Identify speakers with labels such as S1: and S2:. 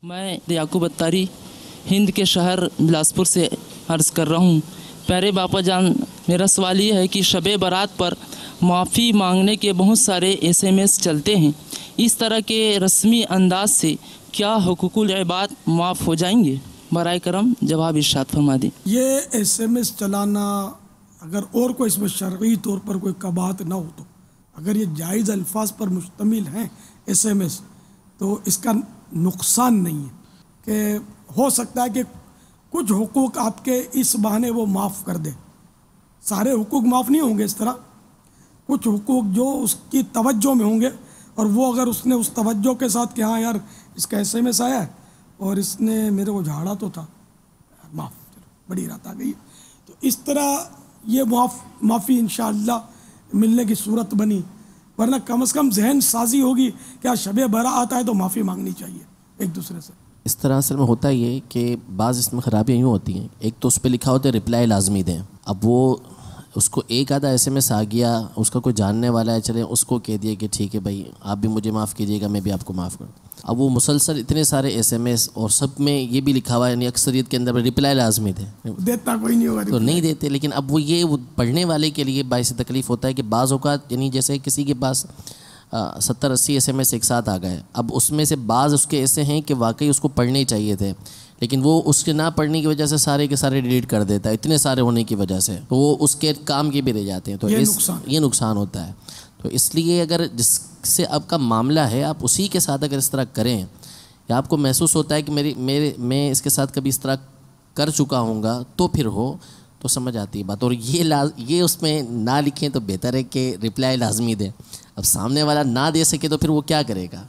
S1: میں یعقوب اتاری ہند کے شہر بلاسپور سے عرض کر رہا ہوں۔ پیارے باپا جان، میرا سوال یہ ہے کہ شب برات پر معافی مانگنے کے بہت سارے SMS چلتے ہیں۔ اس طرح کے رسمی انداز سے کیا حقوق العباد معاف ہو جائیں گے؟ برائے کرم جواب ارشاد فرما دیں۔
S2: یہ SMS چلانا اگر اور کوئی اس میں شرعی طور پر کوئی قباحت نہ ہو تو، اگر یہ جائز الفاظ پر مشتمل ہیں SMS، تو اس کا نقصان نہیں ہے کہ ہو سکتا ہے کہ کچھ حقوق آپ کے اس بہانے وہ معاف کر دے۔ سارے حقوق معاف نہیں ہوں گے اس طرح، کچھ حقوق جو اس کی توجہ میں ہوں گے، اور وہ اگر اس نے اس توجہ کے ساتھ کہ ہاں یار اس کا SMS آیا ہے اور اس نے میرے کو جھاڑا تو تھا، معاف، بڑی رات آ گئی، تو اس طرح یہ معافی انشاءاللہ ملنے کی صورت بنی، ورنہ کم از کم ذہن سازی ہوگی کہ شب برات آئے تو معافی مانگنی چاہیے ایک دوسرے سے۔
S3: اس طرح اصل میں ہوتا یہ کہ بعض اس میں خرابیاں یوں ہوتی ہیں، ایک تو اس پہ لکھا ہوتا ہے رپلائی لازمی دیں، اب وہ اس کو ایک آدھا SMS آ گیا، اس کا کوئی جاننے والا ہے، چلے اس کو کہہ دیا کہ ٹھیک ہے بھائی آپ بھی مجھے معاف کیجیے گا، میں بھی آپ کو معاف کر دوں۔ اب وہ مسلسل اتنے سارے SMS اور سب میں یہ بھی لکھا ہوا ہے، یعنی اکثریت کے اندر رپلائی لازمی دیں،
S2: دیتا کوئی نہیں ہوگا
S3: تو نہیں دیتے، لیکن اب وہ یہ پڑھنے والے کے لیے باعث تکلیف ہوتا ہے کہ بعض اوقات یعنی جیسے کسی کے پاس 70-80 SMS ایک ساتھ آ گئے، اب اس میں سے بعض اس کے ایسے ہیں کہ واقعی اس کو پڑھنے چاہیے تھے، لیکن وہ اس کے نہ پڑھنے کی وجہ سے سارے کے سارے ڈیلیٹ کر دیتا ہے، اتنے سارے ہونے کی وجہ سے تو وہ اس کے کام کے بھی رہ جاتے ہیں، تو یہ نقصان ہوتا ہے۔ تو اس لیے اگر جس سے آپ کا معاملہ ہے آپ اسی کے ساتھ اگر اس طرح کریں، یا آپ کو محسوس ہوتا ہے کہ میں اس کے ساتھ کبھی اس طرح کر چکا ہوں گا تو پھر ہو، تو سمجھ آتی ہے بات، اور یہ اس میں نہ لکھیں تو بہتر ہے کہ رپلائی لازمی دیں۔ اب سامنے والا نہ دے سکے تو پھر وہ کیا کرے گا؟